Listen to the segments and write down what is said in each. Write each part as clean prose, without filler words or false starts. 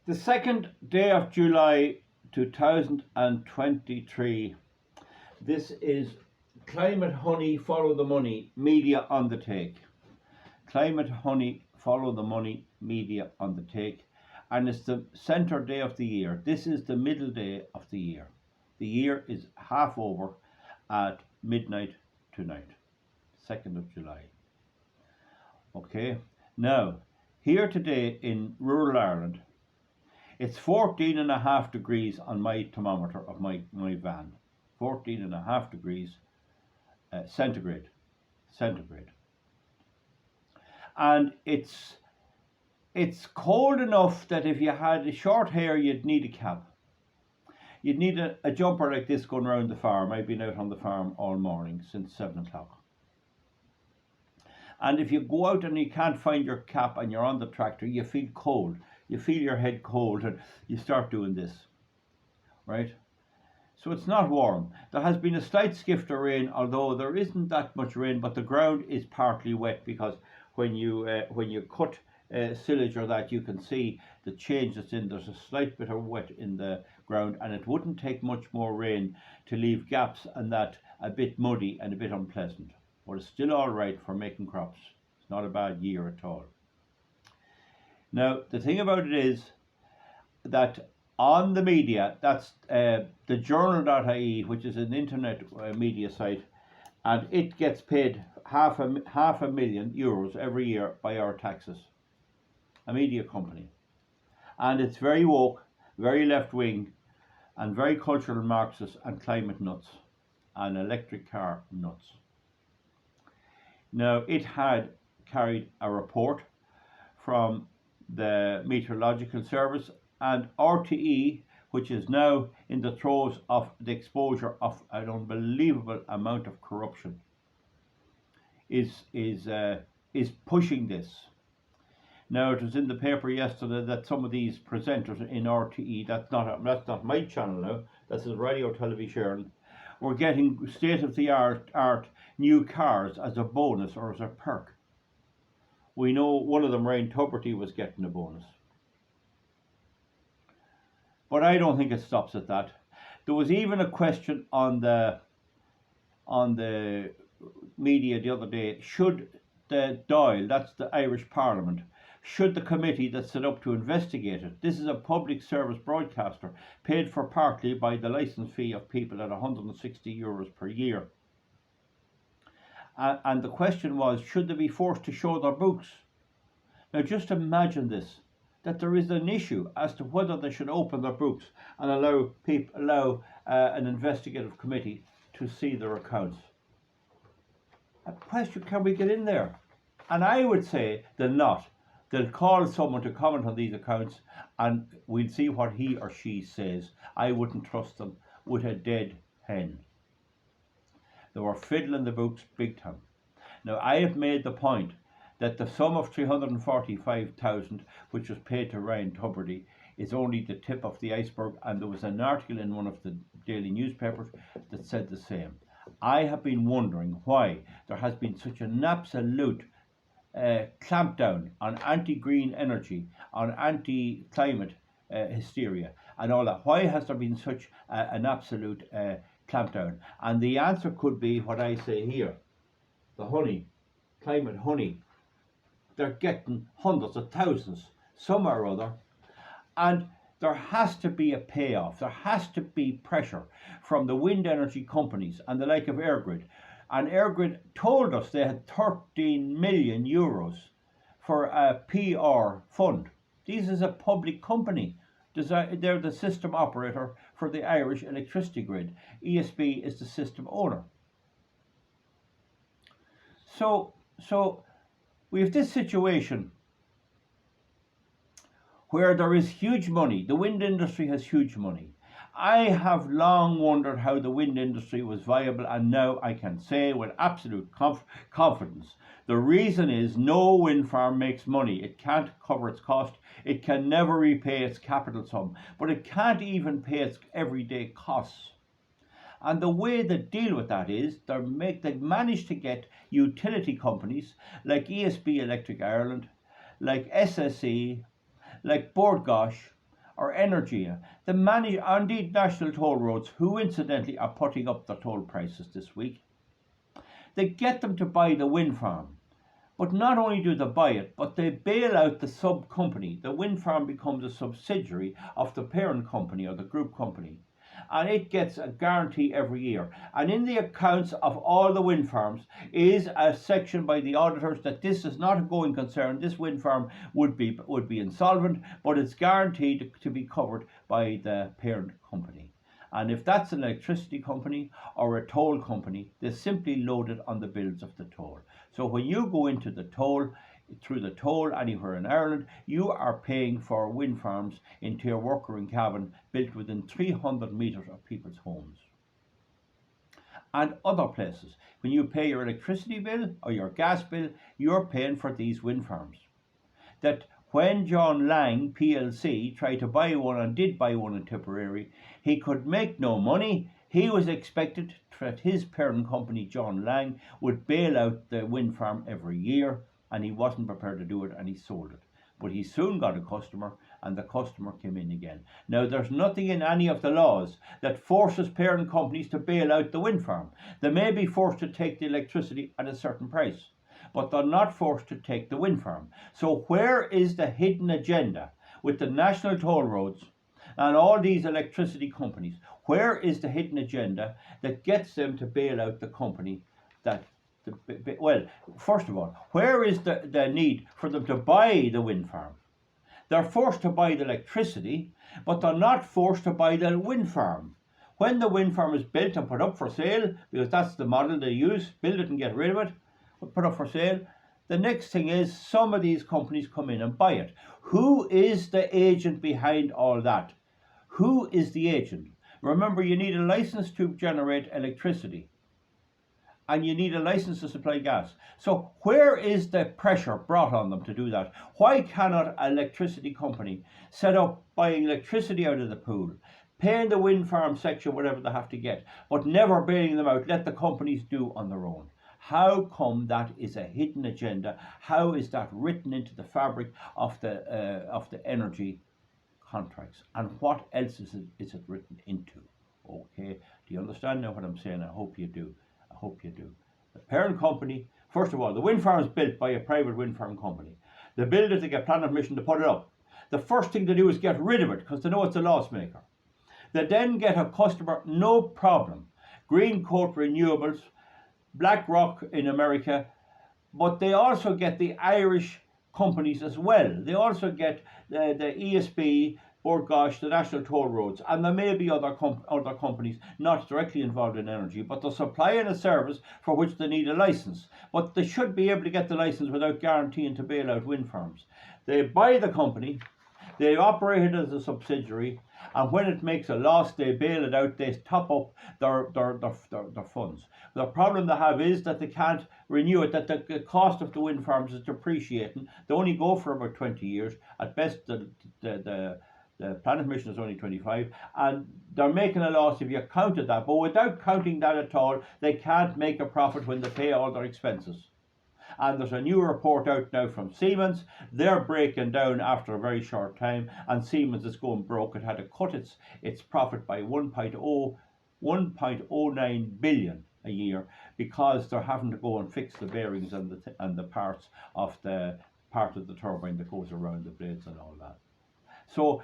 The 2nd day of July 2023. This is Climate Honey, Follow the Money, Media on the Take. Climate Honey, Follow the Money, Media on the Take. And it's the centre day of the year. This is the middle day of the year. The year is half over at midnight tonight, 2nd of July. Okay, now, here today in rural Ireland, it's 14.5 degrees on my thermometer of my van. 14.5 degrees centigrade. And it's cold enough that if you had short hair, you'd need a cap. You'd need a jumper like this going around the farm. I've been out on the farm all morning since 7 o'clock. And if you go out and you can't find your cap and you're on the tractor, you feel cold. You feel your head cold and you start doing this, right? So it's not warm. There has been a slight skift of rain, although there isn't that much rain, but the ground is partly wet because when you cut silage or that, you can see the change that's in. There's a slight bit of wet in the ground, and it wouldn't take much more rain to leave gaps and that a bit muddy and a bit unpleasant. But it's still all right for making crops. It's not a bad year at all. Now, the thing about it is that on the media, that's the journal.ie, which is an internet media site, and it gets paid half a million euros every year by our taxes. A media company. And it's very woke, very left-wing, and very cultural Marxist and climate nuts, and electric car nuts. Now, it had carried a report from the Meteorological Service and RTE, which is now in the throes of the exposure of an unbelievable amount of corruption, is pushing this. Now, it was in the paper yesterday that some of these presenters in RTE, that's not my channel now, that's a radio television, were getting state-of-the-art new cars as a bonus or as a perk. We know one of them, Ryan Tuberty, was getting a bonus. But I don't think it stops at that. There was even a question on the media the other day, should the Dáil, that's the Irish Parliament, should the committee that's set up to investigate it, this is a public service broadcaster paid for partly by the licence fee of people at €160 per year. And the question was, should they be forced to show their books? Now just imagine this, that there is an issue as to whether they should open their books and allow an investigative committee to see their accounts. A question, can we get in there? And I would say they'll not. They'll call someone to comment on these accounts and we'll see what he or she says. I wouldn't trust them with a dead hen. They were fiddling the books big time. Now, I have made the point that the sum of 345,000, which was paid to Ryan Tuberty, is only the tip of the iceberg, and there was an article in one of the daily newspapers that said the same. I have been wondering why there has been such an absolute clampdown on anti-green energy, on anti-climate hysteria and all that. Why has there been such an absolute clampdown? And the answer could be what I say here. The honey, climate honey, they're getting hundreds of thousands, some or other, and there has to be a payoff. There has to be pressure from the wind energy companies and the like of EirGrid. And EirGrid told us they had 13 million euros for a PR fund. This is a public company. They're the system operator for the Irish electricity grid. ESB is the system owner. So we have this situation where there is huge money. The wind industry has huge money. I have long wondered how the wind industry was viable, and now I can say with absolute confidence, the reason is no wind farm makes money. It can't cover its cost. It can never repay its capital sum, but it can't even pay its everyday costs. And the way they deal with that is they've managed to get utility companies like ESB Electric Ireland, like SSE, like Bord Gáis, or energy, indeed national toll roads, who incidentally are putting up the toll prices this week. They get them to buy the wind farm. But not only do they buy it, but they bail out the sub-company. The wind farm becomes a subsidiary of the parent company or the group company. And it gets a guarantee every year. And in the accounts of all the wind farms is a section by the auditors that this is not a going concern. This wind farm would be insolvent, but it's guaranteed to be covered by the parent company. And if that's an electricity company or a toll company, they simply load it on the bills of the toll. So when you go into the toll, through the toll anywhere in Ireland, you are paying for wind farms into your worker in cabin built within 300 metres of people's homes. And other places, when you pay your electricity bill or your gas bill, you're paying for these wind farms. That when John Lang plc tried to buy one and did buy one in Tipperary, he could make no money. He was expected that his parent company, John Lang, would bail out the wind farm every year, and he wasn't prepared to do it, and he sold it. But he soon got a customer, and the customer came in again. Now, there's nothing in any of the laws that forces parent companies to bail out the wind farm. They may be forced to take the electricity at a certain price, but they're not forced to take the wind farm. So where is the hidden agenda with the national toll roads and all these electricity companies? Where is the hidden agenda that gets them to bail out the company that, well, first of all, where is the need for them to buy the wind farm? They're forced to buy the electricity, but they're not forced to buy the wind farm. When the wind farm is built and put up for sale, because that's the model they use, build it and get rid of it, put up for sale, the next thing is some of these companies come in and buy it. Who is the agent behind all that? Who is the agent? Remember, you need a license to generate electricity, and you need a license to supply gas. So where is the pressure brought on them to do that? Why cannot an electricity company set up buying electricity out of the pool, paying the wind farm section whatever they have to get, but never bailing them out, let the companies do on their own? How come that is a hidden agenda? How is that written into the fabric of the energy contracts? And what else is it written into? Okay, do you understand now what I'm saying? I hope you do. I hope you do. The parent company, first of all, the wind farm is built by a private wind farm company. They build it, they get planning permission to put it up. The first thing they do is get rid of it because they know it's a loss maker. They then get a customer, no problem. Greencoat Renewables, BlackRock in America, but they also get the Irish companies as well. They also get the ESB, Bord Gáis, the National Toll Roads, and there may be other companies not directly involved in energy, but they're supplying a service for which they need a license. But they should be able to get the license without guaranteeing to bail out wind farms. They buy the company, they operate it as a subsidiary, and when it makes a loss, they bail it out, they top up their funds. The problem they have is that they can't renew it, that the cost of the wind farms is depreciating. They only go for about 20 years. At best, the planning permission is only 25, and they're making a loss if you counted that. But without counting that at all, they can't make a profit when they pay all their expenses. And there's a new report out now from Siemens. They're breaking down after a very short time, and Siemens is going broke. It had to cut its profit by 1.09 billion a year because they're having to go and fix the bearings and the parts of the part of the turbine that goes around the blades and all that. So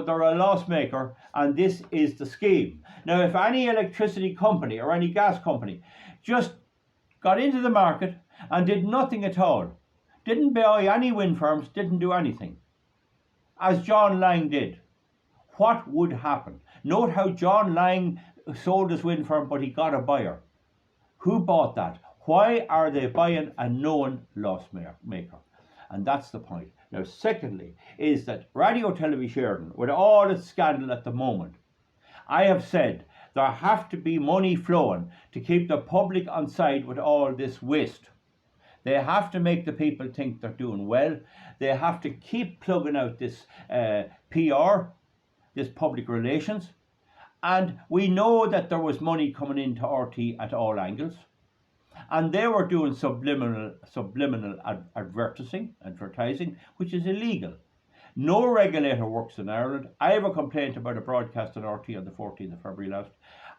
they're a loss maker, and this is the scheme. Now, if any electricity company or any gas company just got into the market and did nothing at all, didn't buy any wind farms, didn't do anything, as John Lang did, what would happen? Note how John Lang sold his wind farm, but he got a buyer. Who bought that? Why are they buying a known loss maker? And that's the point. Now, secondly, is that Radio Television Sheridan, with all its scandal at the moment, I have said there have to be money flowing to keep the public on side with all this waste. They have to make the people think they're doing well. They have to keep plugging out this PR, this public relations. And we know that there was money coming into RT at all angles. And they were doing subliminal advertising, which is illegal. No regulator works in Ireland. I have a complaint about a broadcast on RT on the 14th of February last.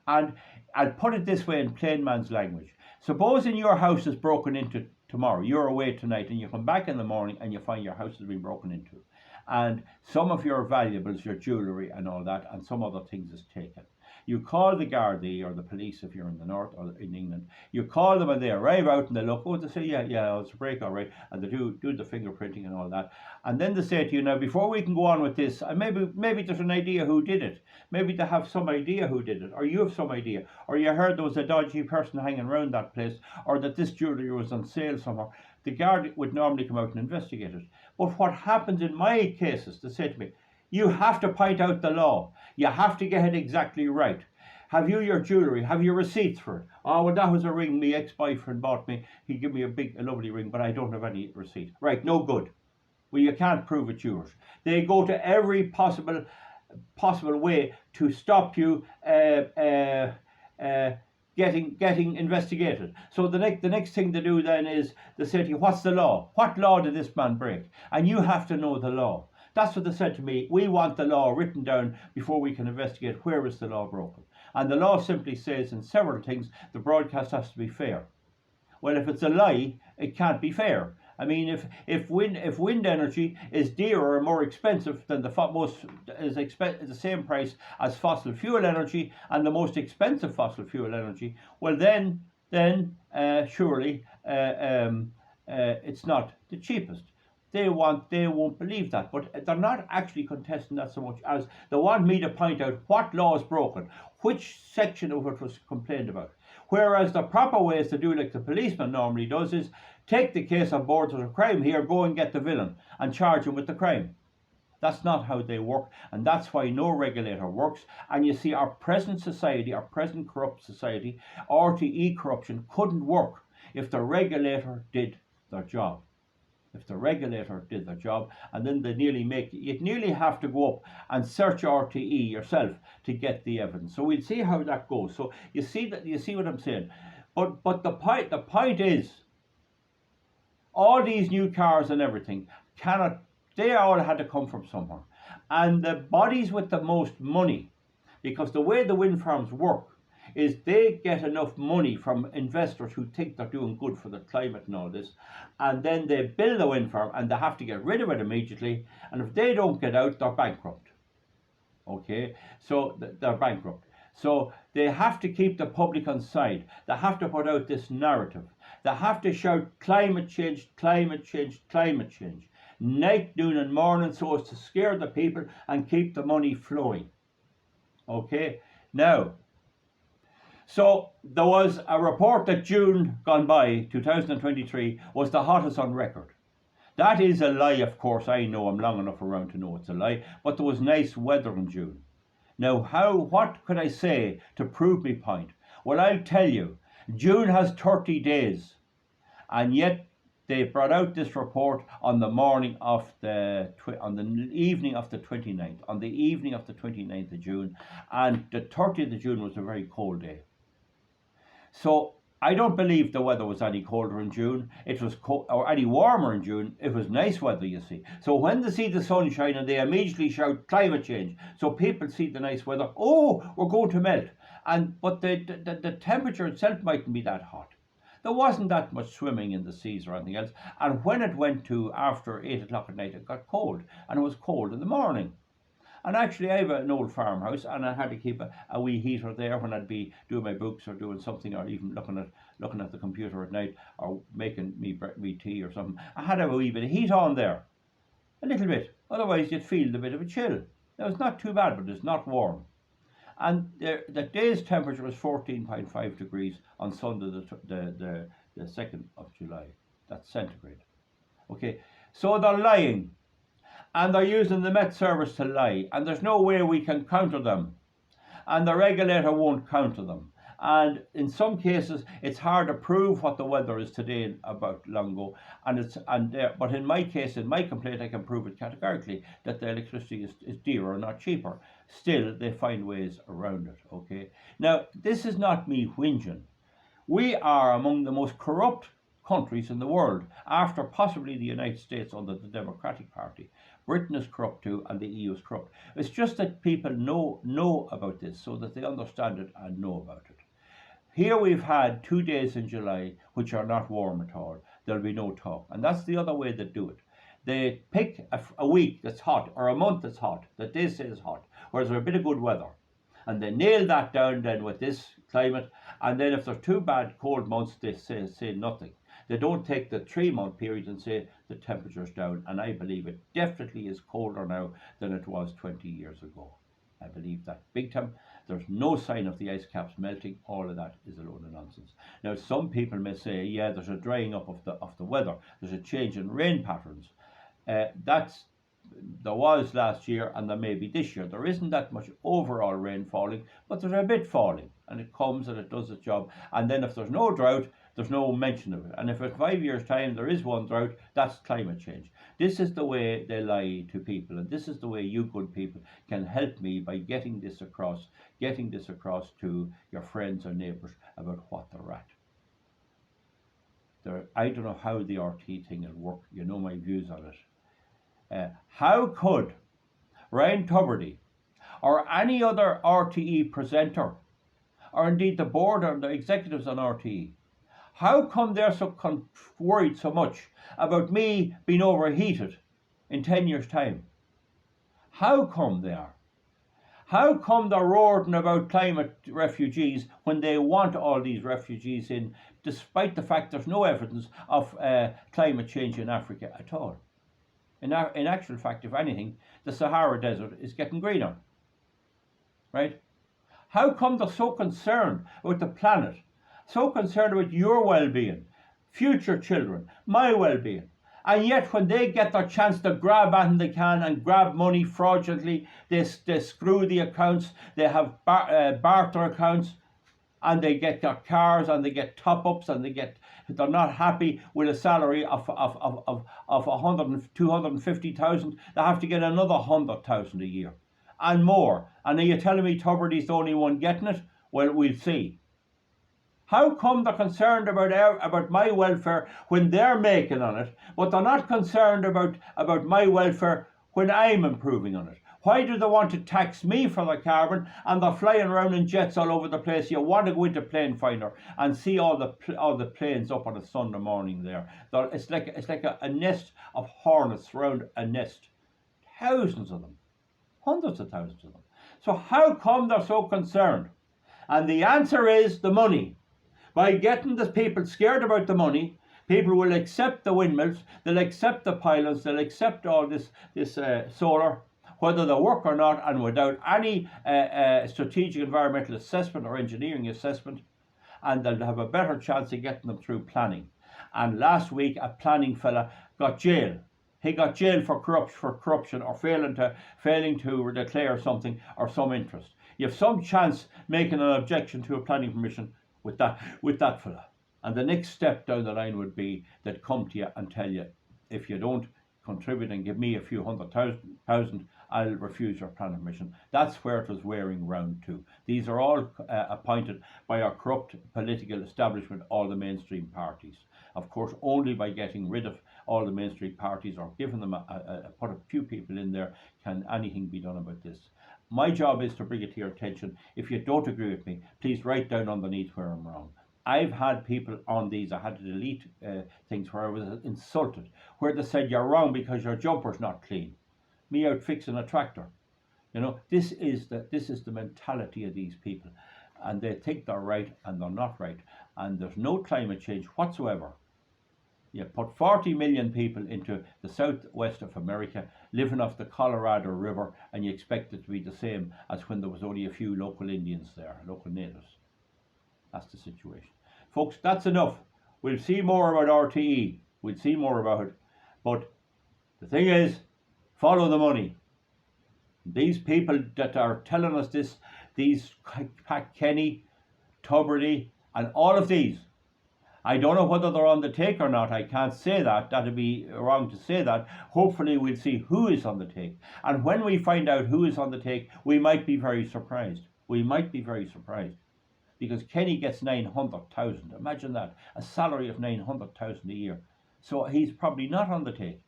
And I'll put it this way in plain man's language. Supposing your house is broken into tomorrow, you're away tonight, and you come back in the morning and you find your house has been broken into. And some of your valuables, your jewellery and all that, and some other things is taken. You call the Gardaí or the police if you're in the north or in England. You call them and they arrive out and they look, oh, they say, yeah, it's a break, all right. And they do the fingerprinting and all that. And then they say to you, now, before we can go on with this, maybe there's an idea who did it. Maybe they have some idea who did it, or you have some idea, or you heard there was a dodgy person hanging around that place, or that this jewellery was on sale somewhere. The guard would normally come out and investigate it. But what happens in my cases, they say to me, you have to point out the law. You have to get it exactly right. Have you your jewellery? Have you receipts for it? Oh, well, that was a ring my ex-boyfriend bought me. He gave me a lovely ring, but I don't have any receipt. Right, no good. Well, you can't prove it's yours. They go to every possible way to stop you getting investigated. So the next thing they do then is they say to you, what's the law? What law did this man break? And you have to know the law. That's what they said to me. We want the law written down before we can investigate where is the law broken. And the law simply says in several things the broadcast has to be fair. Well, if it's a lie, it can't be fair. I mean, if wind energy is dearer or more expensive than the same price as fossil fuel energy and the most expensive fossil fuel energy, well then surely it's not the cheapest. They won't believe that, but they're not actually contesting that so much as they want me to point out what law is broken, which section of it was complained about. Whereas the proper way is to do like the policeman normally does is take the case on board as a crime here, go and get the villain and charge him with the crime. That's not how they work, and that's why no regulator works. And you see, our present society, our present corrupt society, RTE corruption couldn't work if the regulator did their job. If the regulator did their job, and then you'd nearly have to go up and search RTE yourself to get the evidence. So we'll see how that goes. So you see what I'm saying. But the point is, all these new cars and everything they all had to come from somewhere. And the bodies with the most money, because the way the wind farms work is they get enough money from investors who think they're doing good for the climate and all this, and then they build a wind farm and they have to get rid of it immediately, and if they don't get out, they're bankrupt. Okay, so they're bankrupt. So they have to keep the public on side. They have to put out this narrative. They have to shout climate change, climate change, climate change, night, noon and morning, so as to scare the people and keep the money flowing. Okay, now, so there was a report that June gone by, 2023, was the hottest on record. That is a lie, of course. I know, I'm long enough around to know it's a lie, but there was nice weather in June. Now, what could I say to prove my point? Well, I'll tell you, June has 30 days, and yet they brought out this report on the evening of the 29th, on the evening of the 29th of June, and the 30th of June was a very cold day. So I don't believe the weather was any colder in June. It was or any warmer in June. It was nice weather, you see. So when they see the sunshine and they immediately shout climate change, so people see the nice weather. Oh, we're going to melt. But the temperature itself mightn't be that hot. There wasn't that much swimming in the seas or anything else. And when it went to after 8 o'clock at night, it got cold, and it was cold in the morning. And actually, I have an old farmhouse, and I had to keep a wee heater there when I'd be doing my books or doing something, or even looking at the computer at night, or making me tea or something. I had a wee bit of heat on there, a little bit. Otherwise, you'd feel a bit of a chill. Now, it's not too bad, but it's not warm. And the day's temperature was 14.5 degrees on Sunday, the 2nd of July. That's centigrade. Okay, so they're lying. And they're using the Met Service to lie, and there's no way we can counter them, and the regulator won't counter them. And in some cases, it's hard to prove what the weather is today about Longo, but in my case, in my complaint, I can prove it categorically that the electricity is dearer, not cheaper. Still, they find ways around it. Okay. Now, this is not me whinging. We are among the most corrupt countries in the world, after possibly the United States under the Democratic Party. Britain is corrupt too, and the EU is corrupt. It's just that people know about this so that they understand it and know about it. Here we've had 2 days in July which are not warm at all. There'll be no talk. And that's the other way they do it. They pick a week that's hot or a month that's hot, that they say is hot, where there's a bit of good weather. And they nail that down then with this climate. And then if there's 2 bad cold months, they say nothing. They don't take the 3-month period and say the temperature's down. And I believe it definitely is colder now than it was 20 years ago. I believe that big time. There's no sign of the ice caps melting. All of that is a load of nonsense. Now, some people may say, yeah, there's a drying up of the weather. There's a change in rain patterns. There was last year and there may be this year. There isn't that much overall rain falling, but there's a bit falling, and it comes and it does its job. And then if there's no drought, there's no mention of it. And if in 5 years' time there is one drought, that's climate change. This is the way they lie to people, and this is the way you good people can help me by getting this across to your friends and neighbours about what they're at. I don't know how the RT thing will work. You know my views on it. How could Ryan Tubridy or any other RTE presenter, or indeed the board or the executives on RTE, how come they're so worried so much about me being overheated in 10 years' time? How come they are? How come they're roaring about climate refugees when they want all these refugees in, despite the fact there's no evidence of climate change in Africa at all? In actual fact, if anything, the Sahara Desert is getting greener, right? How come they're so concerned about the planet, so concerned about your well-being, future children, my well-being, and yet when they get their chance to grab anything they can and grab money fraudulently, they screw the accounts, they have barter accounts, and they get their cars and they get top-ups and they're not happy with a salary of 250,000. They have to get another 100,000 a year and more. And are you telling me Tubridy's the only one getting it? Well, we'll see. How come they're concerned about my welfare when they're making on it, but they're not concerned about my welfare when I'm improving on it? Why do they want to tax me for the carbon and they're flying around in jets all over the place? You want to go into Plane Finder and see all the planes up on a Sunday morning there. It's like a nest of hornets around a nest. Thousands of them. Hundreds of thousands of them. So how come they're so concerned? And the answer is the money. By getting the people scared about the money, people will accept the windmills, they'll accept the pylons, they'll accept all this solar, whether they work or not, and without any strategic environmental assessment or engineering assessment, and they'll have a better chance of getting them through planning. And last week, a planning fella got jail. He got jailed for corruption or failing to declare something or some interest. You have some chance making an objection to a planning permission with that fella. And the next step down the line would be that come to you and tell you, if you don't contribute and give me a few 100,000, I'll refuse your planning permission. That's where it was wearing round to. These are all appointed by our corrupt political establishment, all the mainstream parties. Of course, only by getting rid of all the mainstream parties or giving them put a few people in there can anything be done about this. My job is to bring it to your attention. If you don't agree with me, please write down underneath where I'm wrong. I've had people on these, I had to delete things where I was insulted, where they said you're wrong because your jumper's not clean. Me out fixing a tractor. You know, this is the mentality of these people, and they think they're right and they're not right. And there's no climate change whatsoever. You put 40 million people into the southwest of America, living off the Colorado River, and you expect it to be the same as when there was only a few local Indians there, local natives. That's the situation. Folks, that's enough. We'll see more about RTE. We'll see more about it. But the thing is, follow the money. These people that are telling us this, these Pat Kenny, Tubridy, and all of these, I don't know whether they're on the take or not. I can't say that. That'd be wrong to say that. Hopefully we'll see who is on the take. And when we find out who is on the take, we might be very surprised. We might be very surprised. Because Kenny gets 900,000. Imagine that. A salary of 900,000 a year. So he's probably not on the take.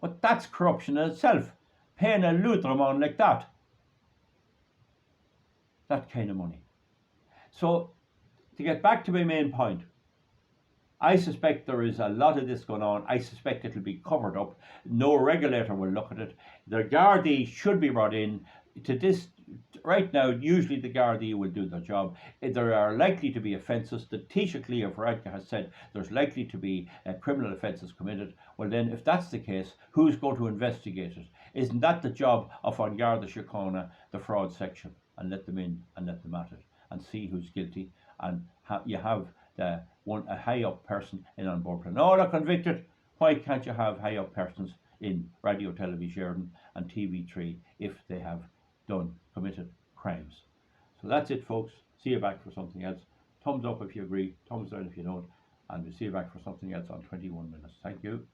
But that's corruption in itself. Paying a Luther amount like that kind of money. So, to get back to my main point, I suspect there is a lot of this going on. I suspect it'll be covered up. No regulator will look at it. The Gardaí should be brought in to this. Right now, usually the Gardaí will do their job. There are likely to be offences. The Taoiseach Leo Varadkar has said there's likely to be criminal offences committed. Well then, if that's the case, who's going to investigate it? Isn't that the job of An Garda Síochána, the fraud section, and let them in and let them at it and see who's guilty? And you have a high up person in An Bord Pleanála. No, they're convicted. Why can't you have high up persons in Radio Television and TV3 if they have committed crimes? So that's it, folks. See you back for something else. Thumbs up if you agree, thumbs down if you don't, and we'll see you back for something else on 21 minutes. Thank you.